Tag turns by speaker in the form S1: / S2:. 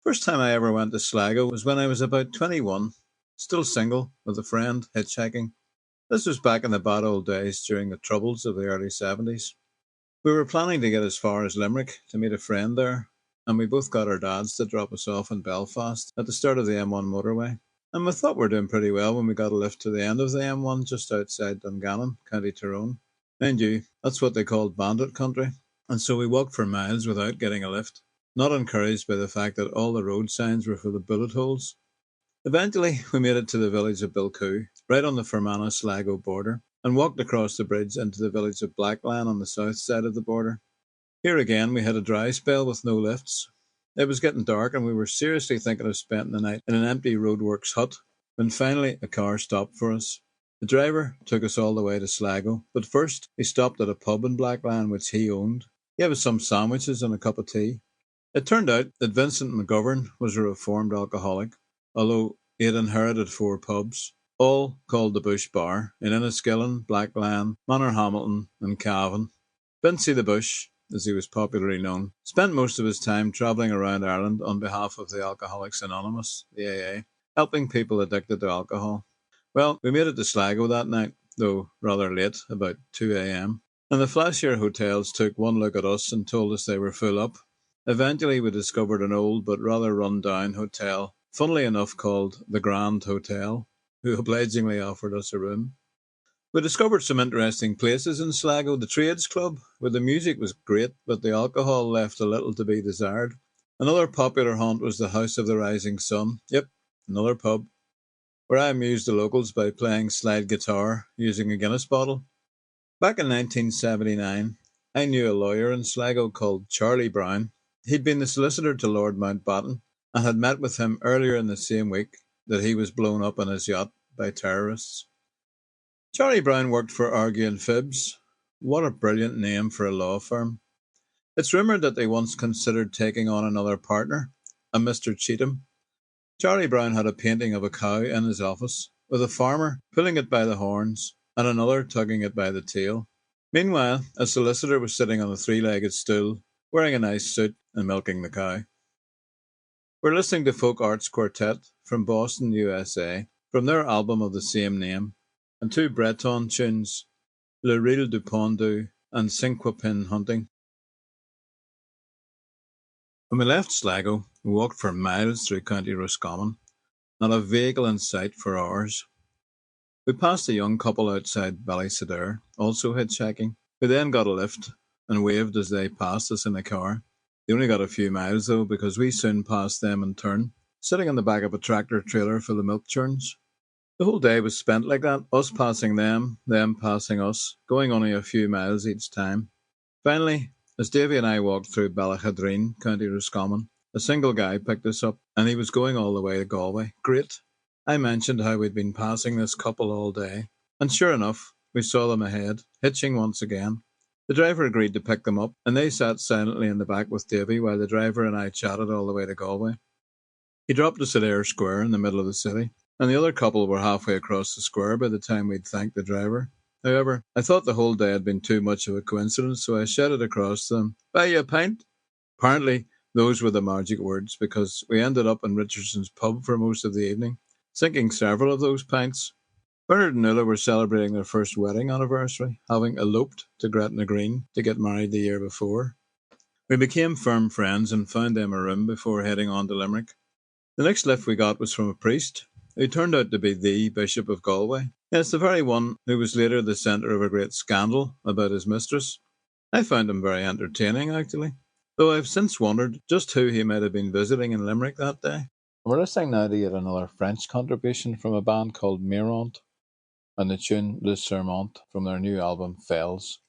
S1: First time I ever went to Sligo was when I was about 21, still single, with a friend, hitchhiking. This was back in the bad old days during the troubles of the early 70s. We were planning to get as far as Limerick to meet a friend there, and we both got our dads to drop us off in Belfast at the start of the M1 motorway. And we thought we were doing pretty well when we got a lift to the end of the M1 just outside Dungannon, County Tyrone. Mind you, that's what they called bandit country, and so we walked for miles without getting a lift, not encouraged by the fact that all the road signs were full of bullet holes. Eventually, we made it to the village of Bilcoo, right on the Fermanagh-Sligo border, and walked across the bridge into the village of Blackland on the south side of the border. Here again, we had a dry spell with no lifts. It was getting dark, and we were seriously thinking of spending the night in an empty roadworks hut, when finally a car stopped for us. The driver took us all the way to Sligo, but first he stopped at a pub in Blackland which he owned. He gave us some sandwiches and a cup of tea. It turned out that Vincent McGovern was a reformed alcoholic, although he had inherited 4 pubs, all called the Bush Bar, in Enniskillen, Blackland, Manorhamilton and Cavan. Vincie the Bush, as he was popularly known, spent most of his time travelling around Ireland on behalf of the Alcoholics Anonymous, the AA, helping people addicted to alcohol. Well, we made it to Sligo that night, though rather late, about 2 a.m, and the flashier hotels took one look at us and told us they were full up. Eventually we discovered an old but rather run-down hotel, funnily enough called the Grand Hotel, who obligingly offered us a room. We discovered some interesting places in Sligo. The Trades Club, where the music was great, but the alcohol left a little to be desired. Another popular haunt was the House of the Rising Sun. Yep, another pub, where I amused the locals by playing slide guitar using a Guinness bottle. Back in 1979, I knew a lawyer in Sligo called Charlie Brown. He'd been the solicitor to Lord Mountbatten and had met with him earlier in the same week that he was blown up on his yacht by terrorists. Charlie Brown worked for Argue and Phibbs. What a brilliant name for a law firm. It's rumoured that they once considered taking on another partner, a Mr. Cheetham. Charlie Brown had a painting of a cow in his office, with a farmer pulling it by the horns and another tugging it by the tail. Meanwhile, a solicitor was sitting on a 3-legged stool, wearing a nice suit and milking the cow. We're listening to Folk Arts Quartet from Boston, USA, from their album of the same name, and 2 Breton tunes, Le Rille du Pendu and Cinquapin Hunting. When we left Sligo, we walked for miles through County Roscommon, not a vehicle in sight for hours. We passed a young couple outside Ballysadare, also hitchhiking, who then got a lift and waved as they passed us in a car. They only got a few miles though, because we soon passed them in turn, sitting on the back of a tractor trailer full of milk churns. The whole day was spent like that, us passing them passing us, going only a few miles each time. Finally, as Davy and I walked through Ballachadreen, County Roscommon, a single guy picked us up, and he was going all the way to Galway. Great. I mentioned how we'd been passing this couple all day, and sure enough, we saw them ahead, hitching once again. The driver agreed to pick them up, and they sat silently in the back with Davy while the driver and I chatted all the way to Galway. He dropped us at Ayr Square in the middle of the city, and the other couple were halfway across the square by the time we'd thanked the driver. However, I thought the whole day had been too much of a coincidence, so I shouted across to them, "Buy you a pint?" Apparently, those were the magic words, because we ended up in Richardson's pub for most of the evening, sinking several of those pints. Bernard and Nuala were celebrating their first wedding anniversary, having eloped to Gretna Green to get married the year before. We became firm friends and found them a room before heading on to Limerick. The next lift we got was from a priest, who turned out to be the Bishop of Galway. Yes, the very one who was later the centre of a great scandal about his mistress. I found him very entertaining, actually, though I've since wondered just who he might have been visiting in Limerick that day. We're listening now to yet another French contribution from a band called Mirant, and the tune Le Serment from their new album Fells.